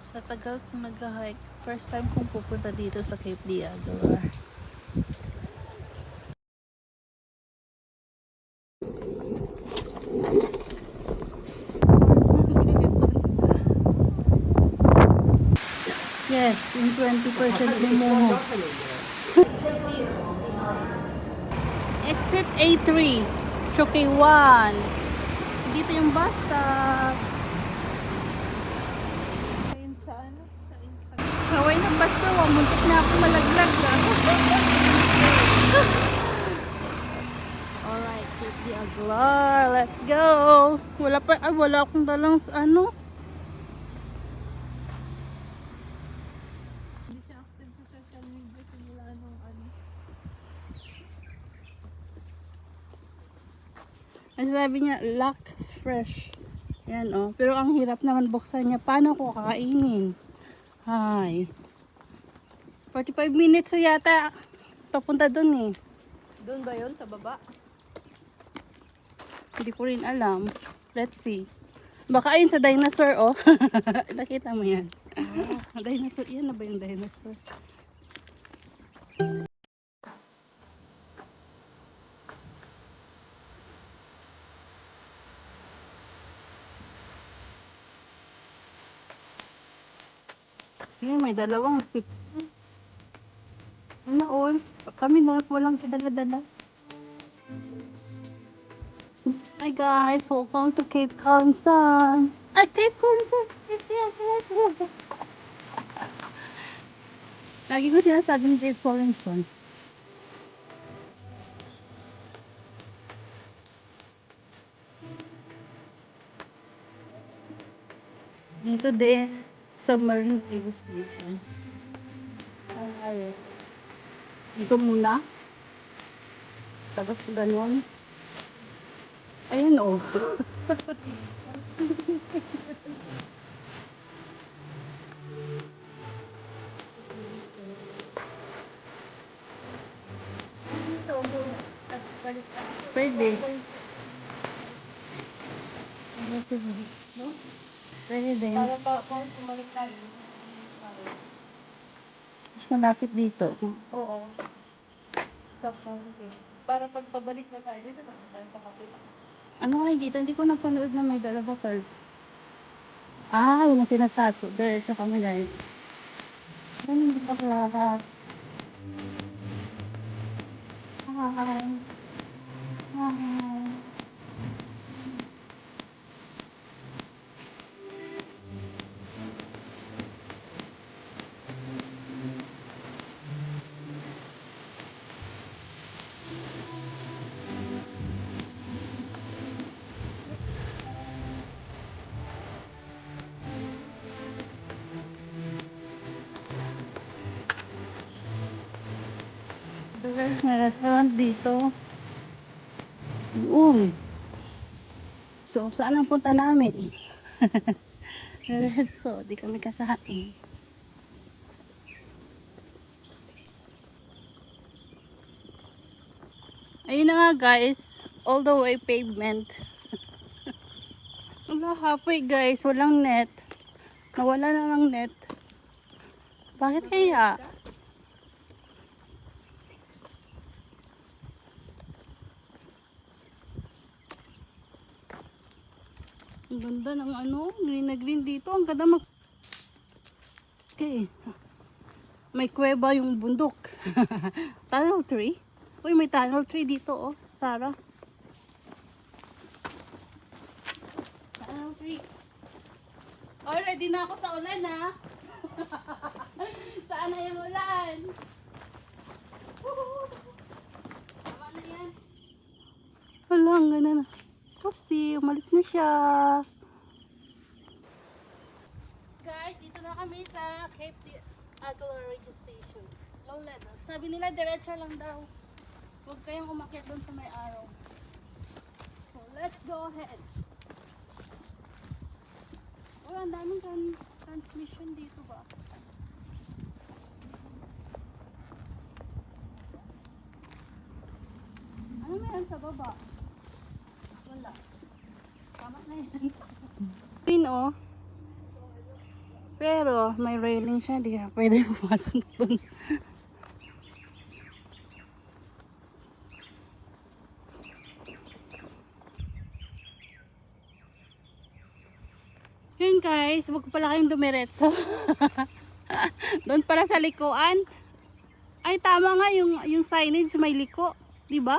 Sa tagal kong nag-hike, first time kong pupunta dito sa Cape D Aguilar. Yes, yung 20% lumuhos. Exit A3, Choque 1. Dito yung bus stop. Kaway ng bus ko, muntik na ako malaglag. Alright, Cape D Aguilar, let's go. Wala akong dalang ano. Hindi siya active sa social media simula nung ano. Ang sabi niya, lock fresh. Yan oh. Pero ang hirap naman buksan niya. Paano ko kakainin? Hi. 45 minutes yata. Papunta dun eh. Doon ba yun? Sa baba? Hindi ko rin alam. Let's see. Baka ayun sa dinosaur oh. Nakita mo yan. Dinosaur. Yan na ba yung dinosaur? Yan, may dalawang tip. Ano all? Kami na walang kadala-dala. Hi guys, welcome to Cape Cod. Ay, Cape Cod. Lagi ko sinasabi ng Cape Cod. Dito din, submarine TV station. Ay, dito muna. Tapos ganun. Ayun oh. Pwede. Pwede din. Para pa kung sumalik na rin. Mas malapit dito. Oo. Sakto. Okay. Para pag pabalik na tayo dito, tayo sa kapila. Ano kayo dito? Hindi ko napanood na may dalawa card. Ah, yung sinasato. Diretso kami guys. Ano hindi pa lahat? Hi. Hi. Guys, may restaurant dito. Uy. So, saan ang punta namin? So, di kami kasahain. Ayun na nga guys. All the way pavement. Wala halfway guys. Walang net. Nawala na ng net. Bakit kaya? Ang ganda ng ano. Green na green dito. Ang ganda mag... Okay. May kuweba yung bundok. Tunnel tree. Uy, may tunnel tree dito oh. Sarah. Tunnel tree. Oh, ready na ako sa ulan ha. Saan na yung ulan? Tama na yan. Wala, ang ganda na. Oopsie, umalis na siya. Guys, dito na kami sa Cape D Aguilar Station. Low level. Sabi nila, diretso lang daw. Huwag kayong umakyat doon sa may araw. So, let's go ahead. Oh, ang daming transmission dito ba? Ano meron sa baba? Wala. Tama na yan. Pin oh. Pero may railing siya, di ka pwede pumasok dun. Yun guys, wag pala kayong dumiretso. Doon para sa likuan. Ay tama nga yung signage may liko, di ba?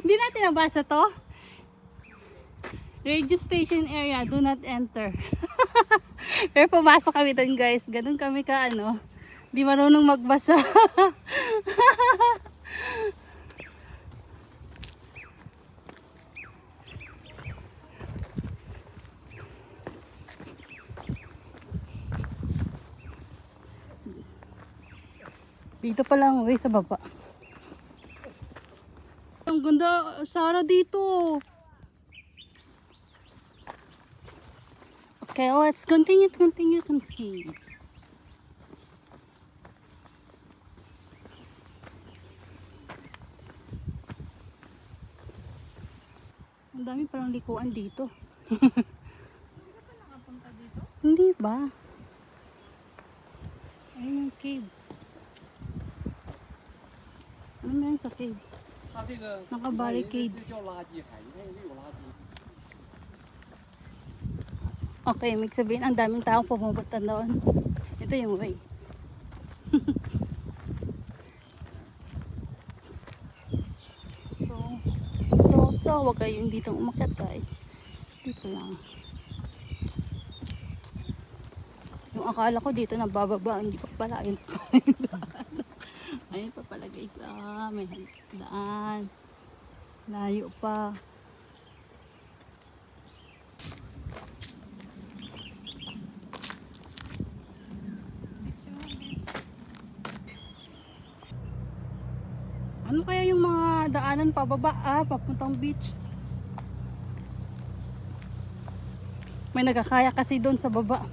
Hindi natin nabasa to. Radio station area, do not enter. Pero pumasok kami doon guys. Ganun kami ka ano. Di marunong magbasa. Dito pa lang way sa baba. Ang ganda, Sarah dito. Okay, let's continue. Ang dami parang likuan dito. Hindi ka pa nakapunta dito? Hindi ba? Ayun yung cave. Ano meron sa cave? 它这个 Naka-barricade. 这叫垃圾海，你看有没有垃圾？ Okay, may sabihin ang daming tao pumunta doon. Ito yung way. so wag kayong dito umakyat guys. Dito lang. Yung akala ko dito nabababa, hindi pa pala. Ayun pa pala guys. May daan. Layo pa. Ano kaya yung mga daanan pababa papuntang beach? May nagkakaya kasi doon sa baba.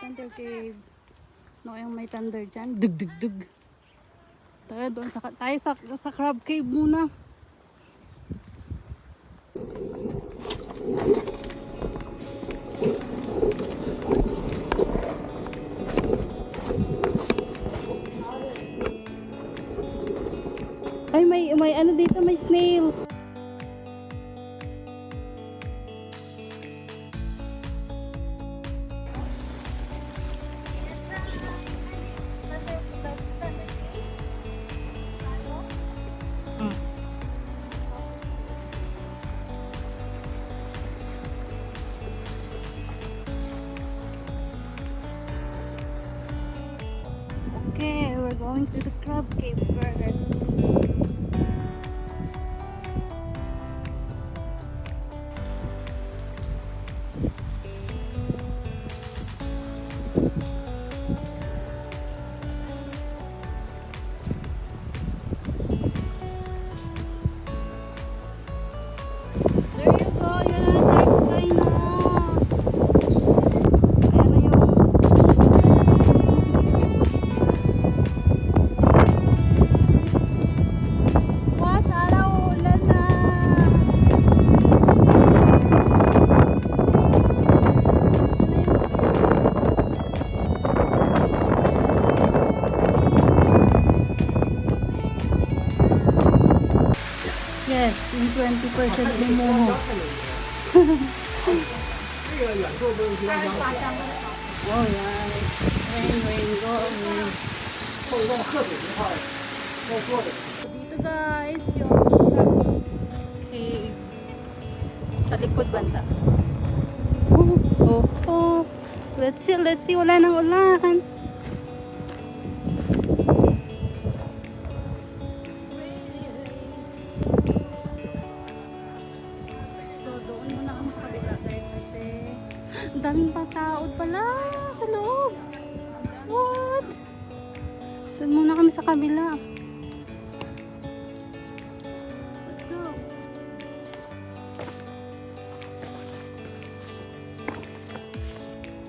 Thunder cave. No, yung may thunder dyan. Dug dug dug. Tayo doon tayo sa crab cave muna. Ay may ano dito, may snail. Okay, we're going to the crab cave first. There you go, yan ang dark sky na. Ayan na yung was araw, ulan na. Yes, in 20% lumuho. 这个远处不用提高箱， Wow, yan. Rain, go. 后一段鹤顶那块儿要做的。 Dito guys, yung cave. Sa likod banda. Oh. Let's see. Wala nang ulan. So, doon muna kami sa kabila guys kasi ang daming pang tao pala sa loob. What? Doon muna kami sa kabila. Let's go.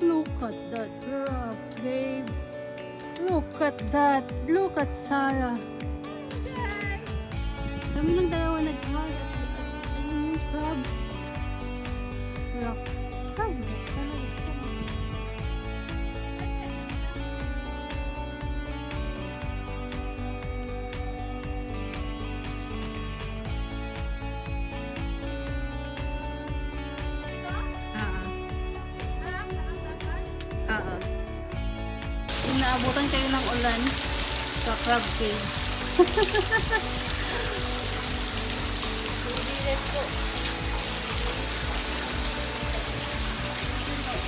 Look at that crabs, babe. Look at that. Look at Sarah. Kami lang dalawa nag-hug at yung crab. Wala. Crab. Inaabutan kayo ng ulan sa crab cave. Let's go.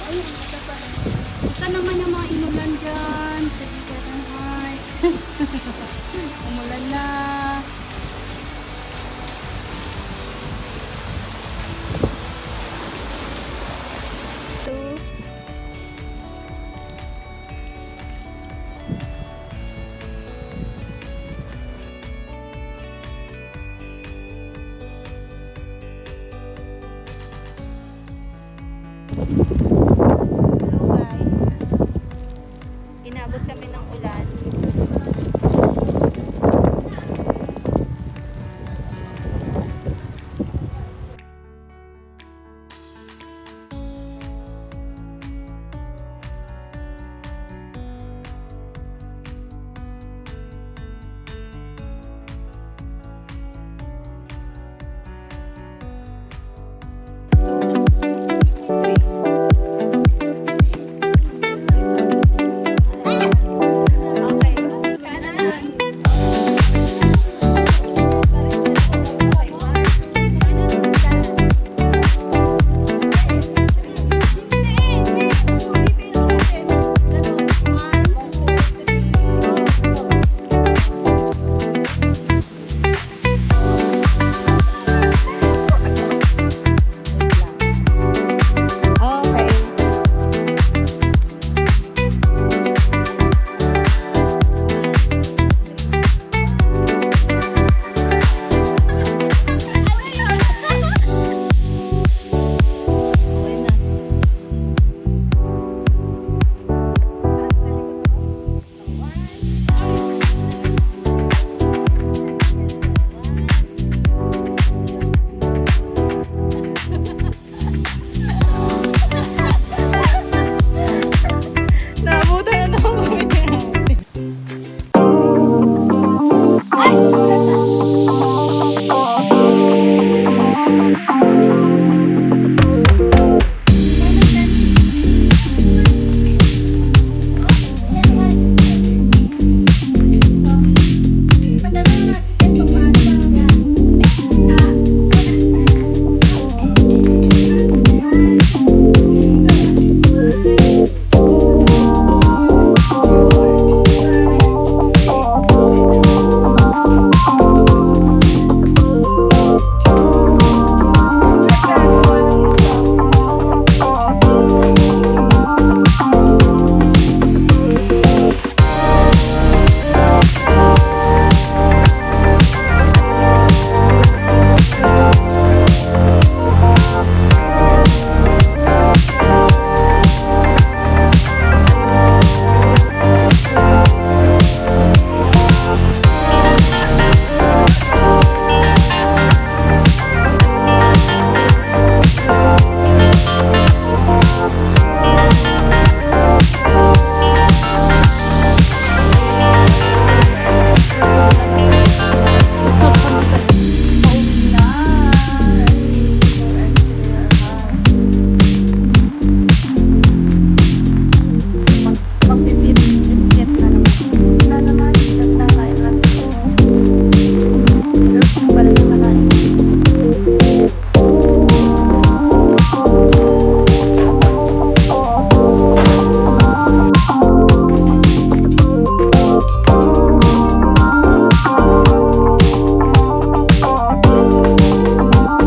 Ayun, ito naman yung mga inulan dyan. Sige, hi. Umulan na. Ito. Hello guys.